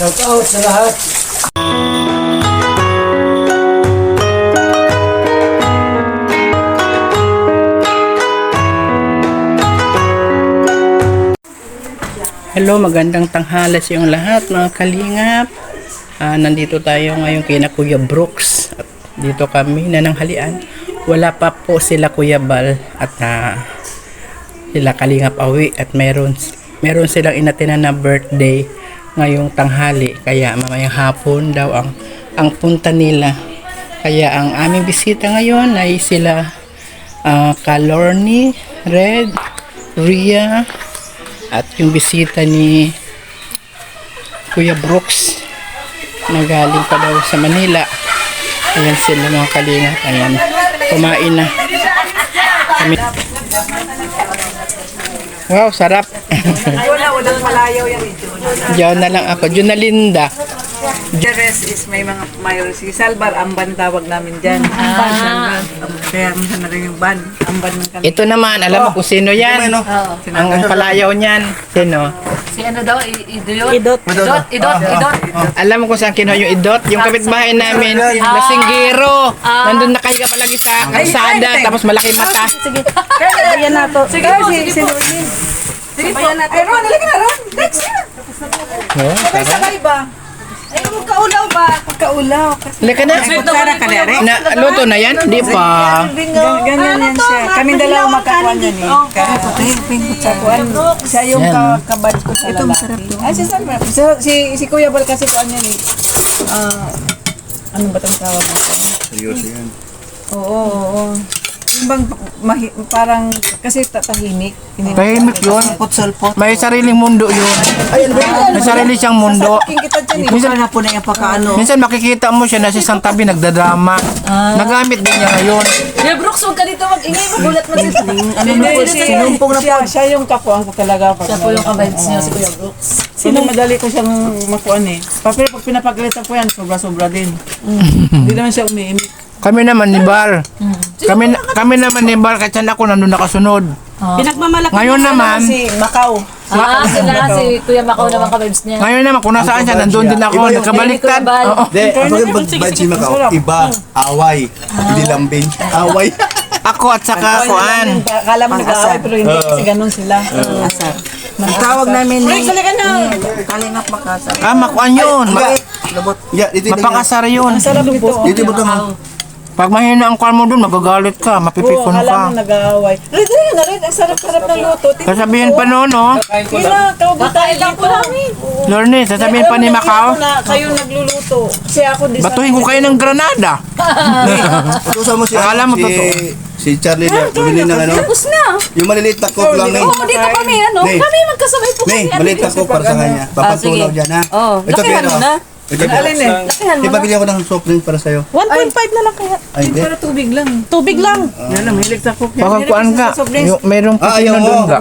Shout out sa lahat. Hello, magandang tanghala sa iyong lahat mga kalingap. Nandito tayo ngayon kay na Kuya Brooks. At dito kami nananghalian. Wala pa po sila Kuya Bal at sila Kalingap Awi. At meron silang inatinan na birthday ngayong tanghali. Kaya mamayang hapon daw ang punta nila. Kaya ang aming bisita ngayon ay sila Kalorni, Red, Ria, at yung bisita ni Kuya Brooks na galing pa daw sa Manila. Ayan sila mga kalingap. Ayan, kumain na kami. Wow, sarap. Walang malayaw yan ito. Diyan na lang ako. Junalinda. The rest is may mga mayroon. Si Salbar, amban tawag namin dyan. Amban. Kaya minsan na rin yung ban. Amban ng kami. Ito naman, alam mo kung sino yan? Ang palayaw niyan. Sino? Si ano daw? Idot. Alam mo kung saan kinuha yung idot? Yung kapitbahay namin, lasinggero. Nandun nakahiga palagi sa kalsada, tapos malaki mata. Sige. Ayan na to. Sige po, sige po. Sige po. Ay, Ron, halika na, Ron. Next na. Oh, Sabay ba? Ay, magkaulaw ba? Magkaulaw. Lika na. Kutsara ka na rin. Luto na yan? Di pa. Ganyan yan siya. Kaming dalawa makakuan yan eh. Siya yung kabad ko sa lalaki. Ay, si Salvar. Si Kuya Bal kasi kuan yan eh. Ano ba itong tawag mo? Seryoso yan. Oo. Yung bang parang kasi tahimik. Tahimik yun. May sariling mundo yun. May sarili siyang mundo. Minsan na po na yung pagkaano. Minsan makikita mo siya na sa isang tabi nagdadrama. Nagamit din niya ngayon. Kuya Brooks, huwag ka dito mag-ingay. Magulat mo sila. Ano na po, sinumpong na po. Siya yung kapuan ko talaga. Siya po yung ka-vibes niya si Kuya Brooks. Sino madali ko siyang makuan eh. Pero pag pinapagalitan ko yan, sobra-sobra din. Hindi naman siya umiimik. Kami naman ni Bar. Kami naman ni Bar kasi ako nandun nakasunod. Pinagmamalaki Ngayon naman, si Macau. Sila si Kuya Macau naman ka-vibes niya. ngayon naman kung nasaan siya, nandun din ako. Nagkabaliktad. Oo. Hindi, kapag mag-vibes si Macau, iba, away. Hindi lambing, away. Ako at saka kuan. Akala mo nag-aaway pero hindi kasi ganun sila. Asar. Tawag namin ni Kalingap Makasar. Makuan yun. Yeah, ito Mapakasar yun. Sarap ito. Dito mo ito. Pag mahina ang kuan mo dun, magagalit ka. Mapipikon Akala mo ka. nag-aaway. Rin na rin. Ang sarap-sarap na luto. Sasabihin pa noon, no? Kina, kakain lang po namin. Lorne, sasabihin pa ni Macau, Kayo nagluluto. Kasi ako di batuhin ko kayo ng granada. Utusan mo si, Akala mo totoo. si Charlie na, bumili ng ano. Tapos na. Yung maliliit na coke lang eh. Oo, dito kami, ano? Nay. Kami magkasabay po Nay, kami. maliit na coke para sa kanya. Papatunaw sige. dyan ha. Oo. Ito Lakihan pero. mo na. Ito pero. Alin eh? Lakihan mo na. Ipabili ako ng soft drink para sa'yo. 1.5 na lang kaya. Ay, hindi. Para tubig lang. Tubig lang. Yan lang, hilig sa cook. Pag kuan ka, mayroong ayaw pipino mo. doon ka.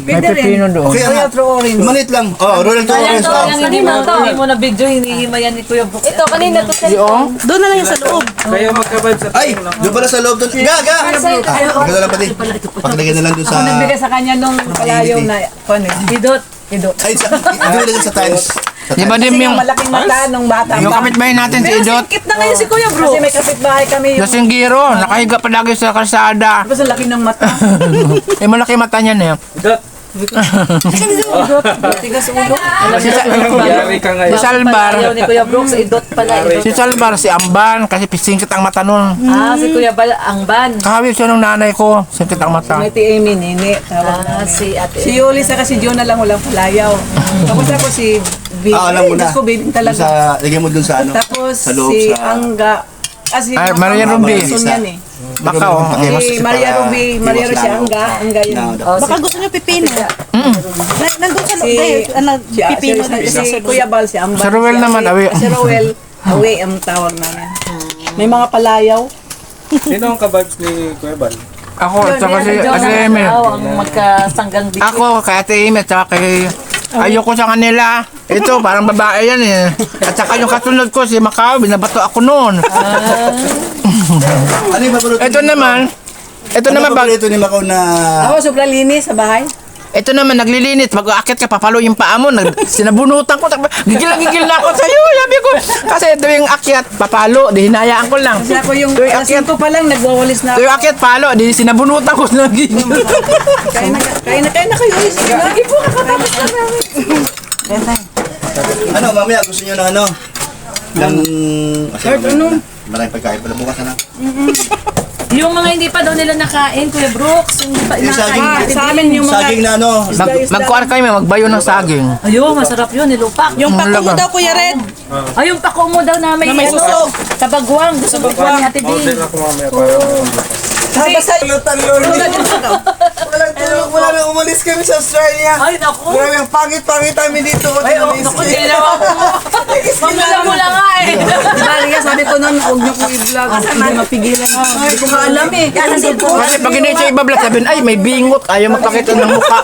May Pwede rin. pipino doon. Okay, Royal True Orange. yung maliit lang. Oh, Royal True Ayan Orange. to, Oh. yung hindi mo na video, hinihimayan ni Kuya Brooks. Ito, kanina to sa Yung? doon na lang yung sa loob. Ay, doon pala sa loob doon. Gaga! Maganda lang pati. Paglagay na lang doon sa... Ako nagbigay sa kanya nung palayaw na ano, Idot. Ay, doon lang sa tiles. Di ba din kasi yung, yung malaking mata nung bata. yung kapitbahay natin si Idot? Sikip na ngayon si Kuya Kasi Brooks. may kapitbahay kami. Lasinggero, nakahiga palagi sa kalsada. Tapos ang laki ng mata. Eh, malaki mata niya na yun. Tigas ulo. Si Salbar, Ayaw ni Kuya Brooks, Idot pala. Idot. si Salbar, si Amban, kasi pisingkit ang mata nun. Si Kuya Bal, ang ban. Kahawig siya ng nanay ko, singkit ang mata. May Amy, nini. Tawag namin. Si Ate. Si Yuli sa kasi John na lang walang palayaw. Tapos ako si Bibing. Alam mo na. Gusto ko Bibing Doon talaga. sa, lagyan mo doon sa ano. Tapos sa loob, si sa... Angga. Si Ay, Maria Ruby. Yan eh. Macau. Si Maria Ruby. Maria Ruby si Angga. Angga yun. Baka gusto niyo pipino. Nandun sa Si, pipino si Kuya Bal, si Ambal. Si Rowel naman, awi. Si Rowel, awi ang tawag namin. May mga palayaw. Sino ang ka-vibes ni Kuya Bal? Ako, at saka si Ate Emil. ang magkasanggang dito. Ako, kay Ate Emil, at saka kay... Ayoko sa kanila. Ito, parang babae yan eh. At saka yung kasunod ko, si Macau, binabato ako noon. Ano yung paborito? Ito naman, Ano bag... paborito ni Macau na... Ako, sobrang linis sa bahay. Ito naman, naglilinis. Pag aakyat ka, papalo yung paa mo. Sinabunutan ko. Gigil na ako sa'yo. Sabi ko. Kasi ito yung akyat, papalo. Di hinayaan ko lang. Kasi ako yung Ito yung asin akyat. ko pa lang, nagwawalis na. Ito yung akyat, palo. Di sinabunutan ko. Nagigil. Kain na kayo. Sige po, kakatapos na namin. Ano, mamaya gusto nyo ng ano? Ng... Maraming pagkain pala bukas na. Yung mga hindi pa daw nila nakain, Kuya Brooks, yung hindi pa Yung saging, Sa amin yung mga... saging na ano. Magkuhan kayo, magbayo ng saging. Ayun, masarap yun, nilupak. Yung pako mo daw, Kuya Red. Ay, yung pako mo daw na may, ano, kabagwang. Gusto mo ni Ate Bing. Order ako mamaya para Basta Wala na umalis kami sa Australia. Ay, naku. Grabe, ang pangit-pangit namin dito. Ay, naku, ginawa ko. Mamula-mula nga eh. Diba, sabi ko noon, huwag niyo kong i-vlog. Hindi mapigilan. Ay, kung alam eh. Kasi pag hindi siya ibablat, sabihin, ay, may bingot. Ayaw magpakita ng mukha.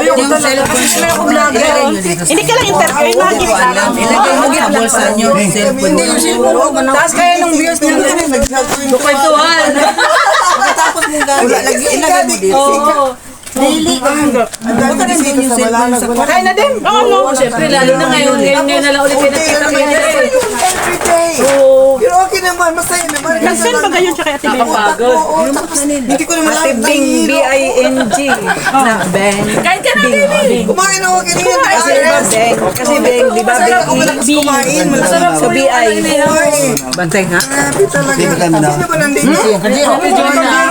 Yung cellphone ko akong vlogger. Hindi ka lang interview. Ilagay mo sa bulsa niyo. Hindi yung cellphone ko. Taas kaya nung views niyo. Kwentuhan. Tapos mo ilagay mo dito. Oo. Daily. Ang dami din yung cellphone sa Kain na din. Oo, siyempre, lalo na ngayon. Ngayon na lang ulit pinagkita mo yan. every day. Oo. Pero okay naman, masaya naman. Nag-send ba kayo siya kay Ate Bing? Nakapagod. Oo, tapos hindi ko naman Ate Bing, B-I-N-G. Na Beng. Kain ka na, Baby. Kumain ako kanina. Kasi iba Beng. Kasi Beng, di ba Beng? Ako malakas kumain. Masarap Sa po yung B.I. ano nila. Bantay nga. Grabe talaga. Sino ba nandito?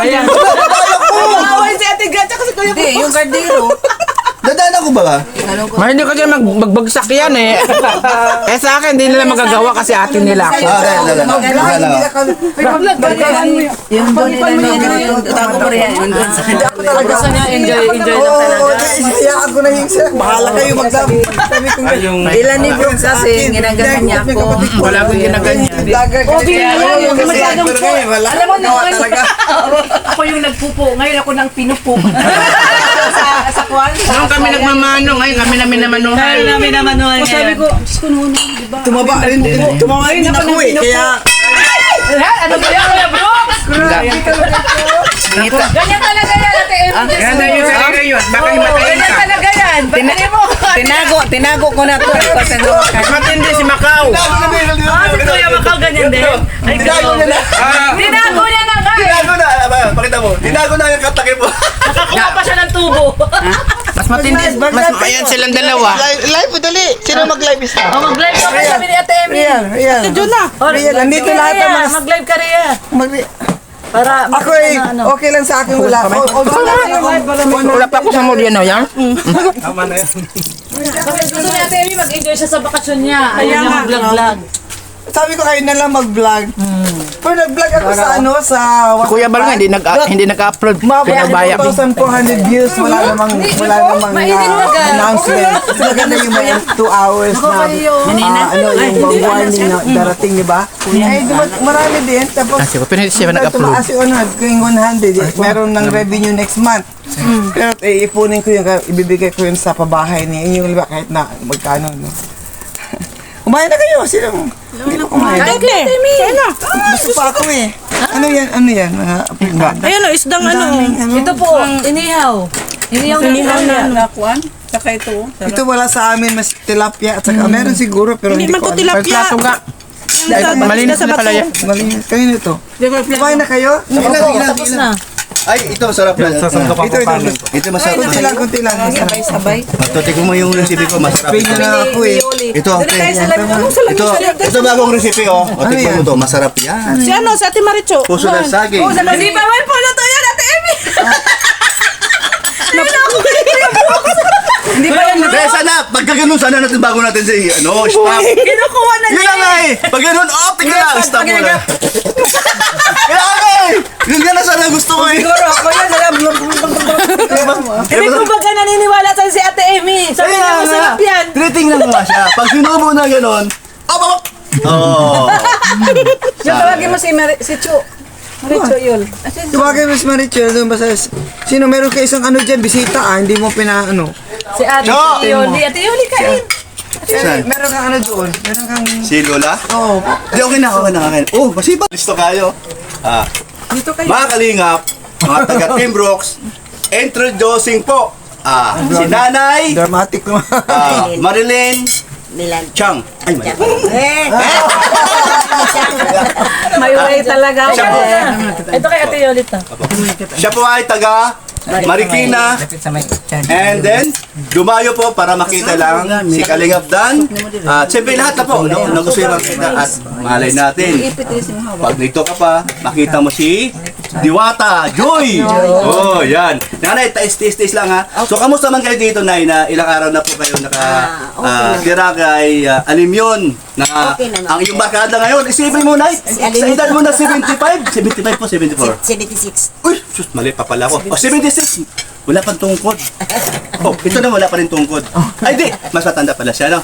Ayan. Away si Ate Gatcha kasi Kuya Hindi, yung gardero. Dadaan ako ba ba? Ma, hindi kasi magbagsak yan eh. Eh sa akin, hindi nila magagawa kasi atin nila ako. Yung doon nila yung tapo mo rin. Yung doon sa Gusto niya enjoy lang Oo, talaga. isaya ako na yung sir. Bahala kayo magsabi. Sabi ko nga. Ilan ni Brooks kasi ginaganan niya ako. Wala akong ginaganyan. Vlogger kasi. yung masyadong po. Wala. Alam mo, Nawa talaga. Ako yung nagpupo. Ngayon ako nang pinupo. Sa kwan. Noong kami nagmamano, ngayon kami namin namanuhan. namin naman nun. Sabi ko, Diyos ko noon, di ba? Tumaba rin ako eh. Kaya Ano ba yan, Kuya Brooks? Ganyan talaga yan, Ate Emily. Yan na yung sa ngayon. Baka himatayin Ganyan ka. talaga yan. Pagkali mo. Tinago ko na to. Kasi Mas matindi si Macau. Si Kuya Macau ganyan din. Ay, Tinago niya na. Tinago niya na nga. Tinago na. Pakita mo. Tinago na yung katakip mo. Nakakuha pa siya ng tubo. Mas matindi. Mas ayan silang dalawa. live po dali. Sino mag-live isa? O, mag-live ka pa sabi ni Ate Emily. Real. Real. Nandito lahat ng mga... Mag-live ka rin. Para Ako eh, okay lang sa akin wala. Wala pa ako sa mood yan o yan. tama na yan. gusto ni Ate Emily mag-enjoy siya sa bakasyon niya. Ayaw niya mag-vlog-vlog. Sabi ko kayo na lang mag-vlog. Pero nag-vlog ako sa sa Kuya Bal nga, hindi nag-upload. Pinabaya. 2,400 views, wala namang announcement. Kasi maganda yung may 2 hours na yung warning na darating, di ba? Ay, marami din. Tapos, Kasi ko, pero hindi siya nag-upload. tumaas yung yung 100. Meron ng revenue next month. Pero ipunin ko yung, ibibigay ko yun sa pabahay niya. Yun yung liba kahit na magkano, no? Kumain na kayo. Sino kumain? Gusto pa ako eh. Ano yan? Mga apinggan. Ayun o, isdang ano. Ito po, inihaw. Inihaw na Nakuan. Saka ito. Ito wala sa amin, mas tilapia at saka meron siguro pero Hindi hindi man ko to alam. tilapia. Plato nga. Malinis na pala yan. Malinis. Kayo nito. Kumain na kayo? Tapos na. Ay, ito sarap na. Sasandok ako Ito. kanin ko. Ito masarap. Kunti lang. Sabay. Tutik mo yung recipe ko, masarap. Pay na ako eh. Ito, okay. Ito bagong recipe oh. O, tikman mo to, masarap yan. Si ano, si Ate Maricho. Puso ng saging. Hindi pa man po luto yan, Ate Emily. Hindi ba yan? Kaya sana, pagka ganun, sana natin bago natin sa stop. Kinukuha na Yun na nga eh. Pag ganun, tingnan lang, stop mo na. Kaya nga eh. Yun nga na sana gusto ko eh. Siguro ako yan. Hindi ko baga naniniwala sa'yo si Ate Emily. Sabi niya masarap yan. Tinitingnan ko nga siya. Pag sinubo na ganun, op. Oh. Yung tawagin mo si Chu. Maricho yun. Tawagin mo si Maricho doon ba sa... Sino meron ka isang ano dyan, bisita hindi mo pinaano. Si Ate Cho! Yoli. Ate Yoli, kain. Saan? Meron kang ano doon. Meron kang... Si Lola? Oo. Hindi, okay na. Oh, masipag. Listo kayo. Dito kayo. Mga kalingap, mga taga Team Brooks, introducing po Si Nanay Dramatic naman. Marilyn Milan. Chang. Ay, mali. May way talaga. Siya po, Ito kay Ate Yolita. siya po ay taga Marikina. And then, dumayo po para makita lang si Kalingap Dan. At siyempre lahat na po, no? Gusto yung makita. At malay natin, pag dito ka pa, makita mo si Diwata, Joy! Oh, yan. Nanay, tais lang ha. So, kamusta man kayo dito, Nay, na ilang araw na po kayo tira kay Alimyon na Okay naman. ang iyong barkada ngayon. Isipin mo, Nay, sa edad mo na 75? 75 po, 74. 76. Uy, sus, mali pa pala ako. O, 76. Wala pang tungkod. Oh, ito na wala pa rin tungkod. Ay, di. Mas matanda pala siya, no?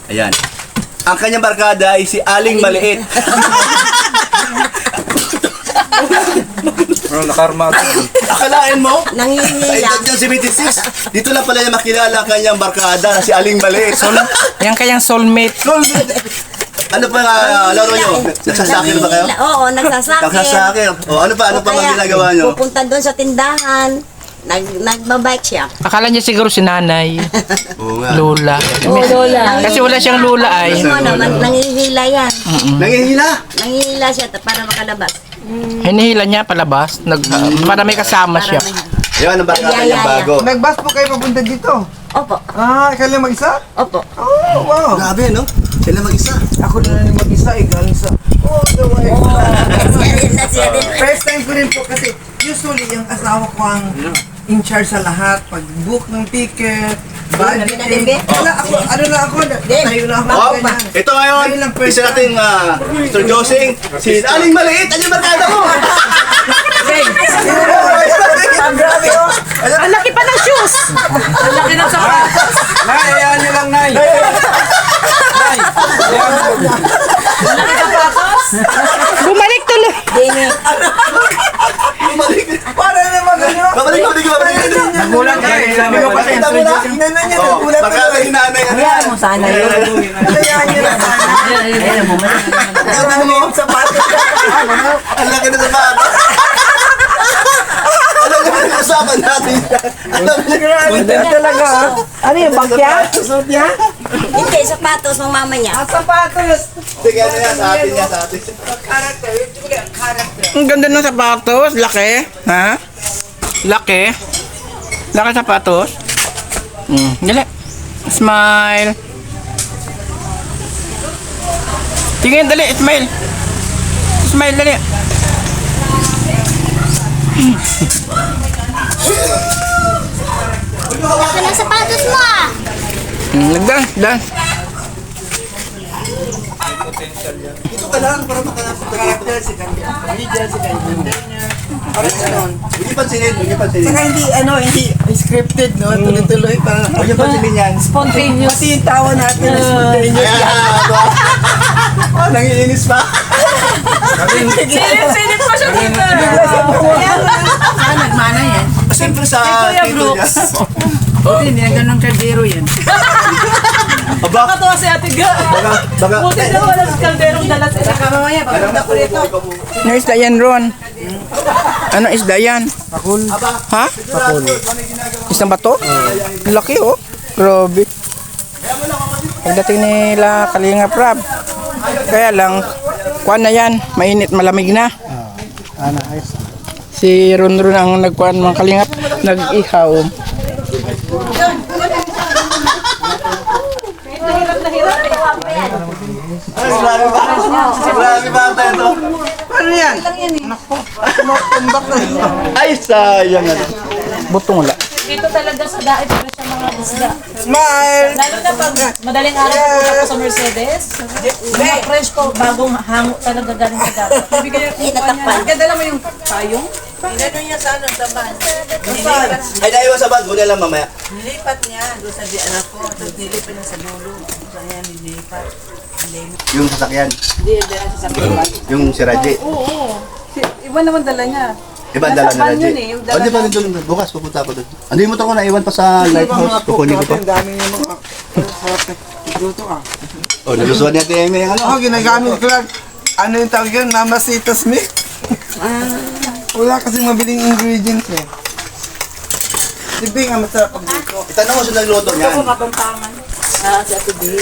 Ayan. Ang kanyang barkada ay si Aling Maliit. Pero nakarma. Akalain mo? Ay, Nangihila. edad niyang 76. Dito lang pala niya makilala ang kanyang barkada na si Aling Maliit. Yan kayang soulmate. Ano pa nga laro nyo? Nagsasakir ba kayo? Oo, nagsasakir. Nagsasakir. O, ano pa? Ano pa mga ginagawa nyo? Pupunta doon sa tindahan. Nagbabike siya. Akala niya siguro si nanay, Oo nga. lola. Oo, Lola. Kasi wala siyang lola ay. Ano naman, nangihila yan. Nangihila. Nangihila siya para makalabas. Hinihila niya palabas. Para may kasama siya. Yan ang barkada niyang bago. Nagbus po kayo papunta dito. Opo, Ikaw lang mag-isa? opo. Oh, wow. Grabe, no? Sila mag-isa. Ako na lang mag-isa, galing sa... Oh, the way. Siya din. First time ko rin po kasi usually yung asawa ko ang in charge sa lahat. Pag-book ng ticket, budgeting. Wala ako, ano na ako, tayo na ako. Oh, ganyan. ito ngayon, Ayun lang, first isa nating Mr. Josing, si Aling Maliit, ano yung barkada mo? Grabe oh. Ang laki pa ng shoes! Ang laki ng sapatos. Nay, ayan nyo lang, Nay. Nay, ayan mo. Ang laki ng sapatos. Bumalik tuloy. Para naman ano. Babalik. Nagulat ka eh. Sabi ko kasi. Kita mo na? Inano niya, Oh, nagulat barkada yung nanay. Ano yan? Sana yun. Kaya niya na sana. Ano mo? Sapatos ka. Ang laki na sapatos. Alam mo yung usapan natin. Alam mo Grabe talaga. Ano yung bakya? Suot niya? Hindi, sapatos ng mama niya. Sapatos. Sige, ano yan? Sa atin yan, sa atin. Character. Character. Ang ganda ng sapatos. Laki. Ha? Laki. Laki sapatos. Dali. Smile. Tingin, dali. Smile. Smile, dali. Laki ng sapatos mo ah! Nagdance. Ito ka lang para makalapit. Character, si Kanya. Si Kanya. Parang ganon. Hindi pansinin. Saka hindi scripted, no? Tuloy-tuloy pa. Huwag yung pansinin yan. Spontaneous. Pati yung tawa natin na spontaneous. Nangiinis pa. Silip pa siya dito. Nagmana yan. Siyempre sa Kuya tito niya. Hindi na ganun kardero yan. Aba, Nakatawa si Ate Ga. baka. Buti na wala si kalderong dala sila. Mamaya, pagpunta ko rito. Ano isda yan, Ron? Ano isda yan? Pakul. Ha? Pakul. Isang bato? Laki oh. Grabe. Pagdating nila Kalingap Rab. Kaya lang, kuwan na yan. Mainit, malamig na. Si Ron ang nagkuhan mga Kalingap. Nag-ihaw. Ay, grabe ba? Grabe ba ito? Ano yan? Nako, tumbak na. Ay, sayang ano. Butong wala. Dito talaga sa daet para siya mga isda. Smile! Lalo na pag madaling araw pupunta ko sa Mercedes. Mga fresh po, bagong hango talaga galing sa dagat. Inatakpan. Ganda mo yung payong. Gano'n niya sa ano, sa van. Ay, naiwan sa bag. Muna lang mamaya. Nilipat niya doon sa di anak ko. Tapos nilipat niya sa dulo. So, ayan, nilipat. Yung sasakyan. Hindi, hindi na sasakyan. Yung si Raji. Oo. Iba naman dala niya. Ibang dala Nasa na van Raji. yun eh, yung dala O, di ba nandun? Bukas pupunta ako doon. Ano yung motor ko naiwan pa sa lighthouse? Kukunin ko pa. Ang dami yung mga sarap na luto ah. O, nalusuan niya tayo yung ano. Ako, ginagamit ko lang. Ano yung tawag yun? Mamasitas mix. Wala kasing mabiling ingredients eh. Si Bing ang masarap pagluto. Itanong mo sa nagluto niyan.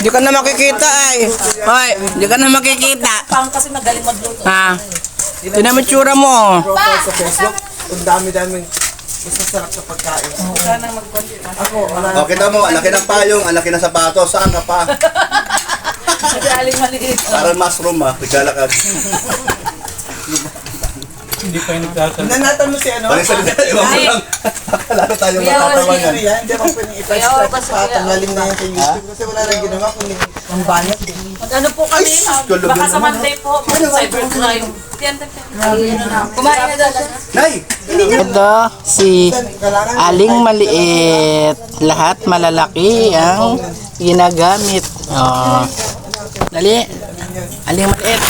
Di ka na makikita ay. Hoy, di ka na makikita. Pang kasi magaling magluto. Ha? Tinan mo tsura mo. Oh. Profile sa Facebook. Ang dami-daming masasarap na pagkain. Ako, wala. O, kita mo, ang laki ng payong, ang laki ng sapatos. Saan ka pa? Kasi aling maliit. Parang mushroom ah, naglalakad. Nanatan mo si ano? Parang salita, iwan mo lang. Akala ko tayo matatawa Ano yan. yan? Hindi ako pwedeng i-transcribe pa. Tanggalin na yan sa YouTube. Kasi wala nang ginawa kundi ang banat. Mag-ano po kami? kulog Baka yun sa naman, Monday po, cybercrime. Kumain na daw. Nay! Ito si Aling Maliit. Lahat malalaki ang ginagamit. Oh. Dali. Aling Maliit.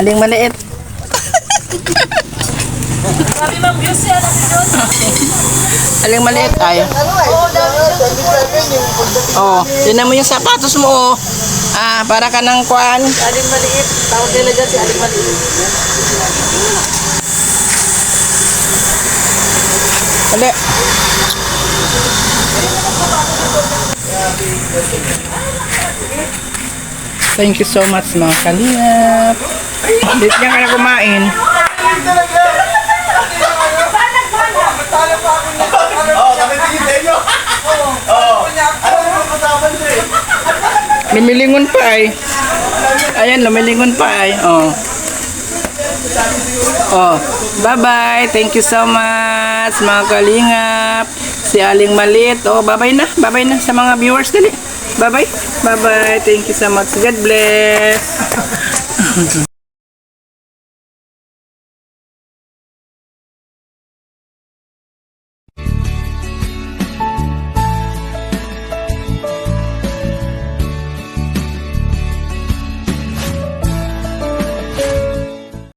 Aling Maliit. Sabi ma'am, views yan. Aling Maliit tayo. Oh, tinan mo yung sapatos mo. Oh. Ah, para ka ng kuan. Aling maliit. Tawag nila dyan si Aling maliit. Dali. Thank you so much mga kalingap. Dito nga ka na kumain. Oh, nakitingin sa inyo! Oh, ano yung kasama nyo eh? Lumilingon pa ay. Ayan, lumilingon pa ay. Oh. Oh, bye-bye. Thank you so much mga kalingap. Si Aling Maliit. Oh, bye-bye na. Bye-bye na sa mga viewers dali. Bye-bye. Bye-bye. Thank you so much. God bless.